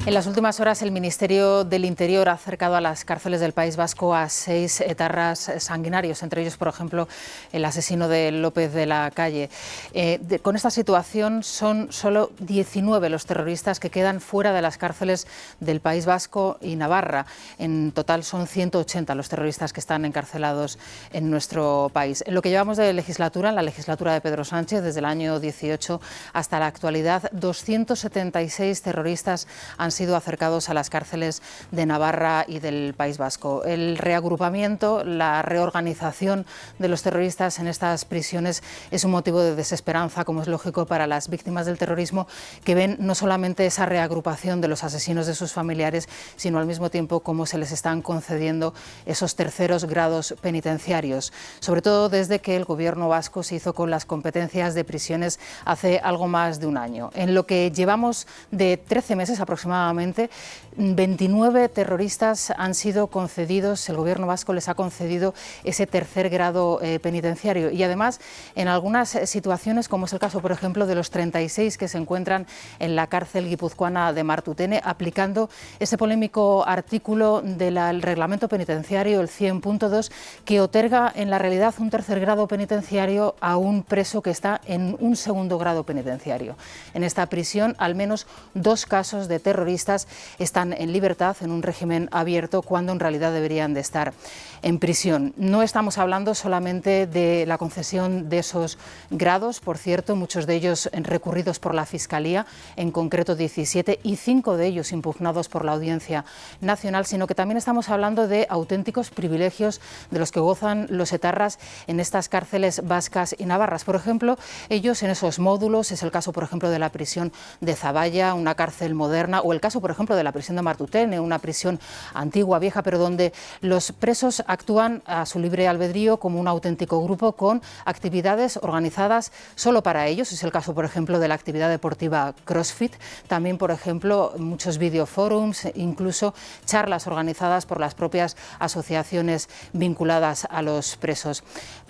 En las últimas horas, el Ministerio del Interior ha acercado a las cárceles del País Vasco a 6 etarras sanguinarios, entre ellos, por ejemplo, el asesino de López de la Calle. Con esta situación, son solo 19 los terroristas que quedan fuera de las cárceles del País Vasco y Navarra. En total, son 180 los terroristas que están encarcelados en nuestro país. En lo que llevamos de legislatura, en la legislatura de Pedro Sánchez, desde el año 18 hasta la actualidad, 276 terroristas han sido acercados a las cárceles de Navarra y del País Vasco. El reagrupamiento, la reorganización de los terroristas en estas prisiones es un motivo de desesperanza, como es lógico, para las víctimas del terrorismo, que ven no solamente esa reagrupación de los asesinos de sus familiares, sino al mismo tiempo cómo se les están concediendo esos terceros grados penitenciarios, sobre todo desde que el Gobierno vasco se hizo con las competencias de prisiones hace algo más de un año. En lo que llevamos de 13 meses aproximadamente, 29 terroristas han sido concedidos, el Gobierno vasco les ha concedido ese tercer grado penitenciario, y además en algunas situaciones, como es el caso, por ejemplo, de los 36 que se encuentran en la cárcel guipuzcoana de Martutene, aplicando ese polémico artículo del reglamento penitenciario, el 100.2, que otorga en la realidad un tercer grado penitenciario a un preso que está en un segundo grado penitenciario. En esta prisión, al menos 2 casos de terroristas están en libertad en un régimen abierto cuando en realidad deberían de estar en prisión. No estamos hablando solamente de la concesión de esos grados, por cierto, muchos de ellos recurridos por la Fiscalía, en concreto 17, y 5 de ellos impugnados por la Audiencia Nacional, sino que también estamos hablando de auténticos privilegios de los que gozan los etarras en estas cárceles vascas y navarras. Por ejemplo, ellos en esos módulos, es el caso, por ejemplo, de la prisión de Zaballa, una cárcel moderna, o el caso, por ejemplo, de la prisión de Martutene, una prisión antigua, vieja, pero donde los presos actúan a su libre albedrío como un auténtico grupo con actividades organizadas solo para ellos. Es el caso, por ejemplo, de la actividad deportiva CrossFit, también, por ejemplo, muchos videoforums, incluso charlas organizadas por las propias asociaciones vinculadas a los presos.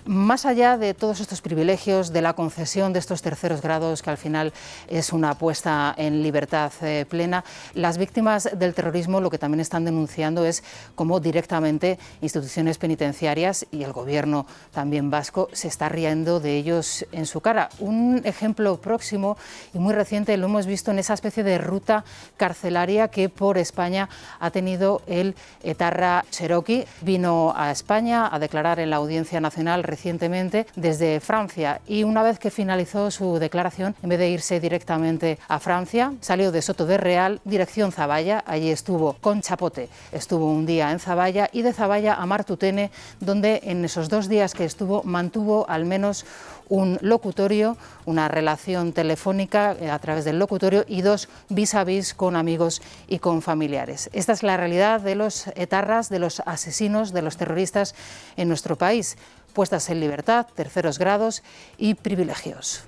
Más allá de todos estos privilegios, de la concesión de estos terceros grados, que al final es una puesta en libertad plena, las víctimas del terrorismo lo que también están denunciando es cómo directamente instituciones penitenciarias y el Gobierno también vasco se está riendo de ellos en su cara. Un ejemplo próximo y muy reciente lo hemos visto en esa especie de ruta carcelaria que por España ha tenido el etarra Cherokee. Vino a España a declarar en la Audiencia Nacional recientemente desde Francia, y una vez que finalizó su declaración, en vez de irse directamente a Francia, salió de Soto de Real, dirección Zaballa. Allí estuvo con Chapote, estuvo un día en Zaballa, y de Zaballa a Martutene, donde en esos 2 días que estuvo mantuvo al menos un locutorio, una relación telefónica a través del locutorio, y 2 vis a vis con amigos y con familiares. Esta es la realidad de los etarras, de los asesinos, de los terroristas en nuestro país, puestas en libertad, terceros grados y privilegios.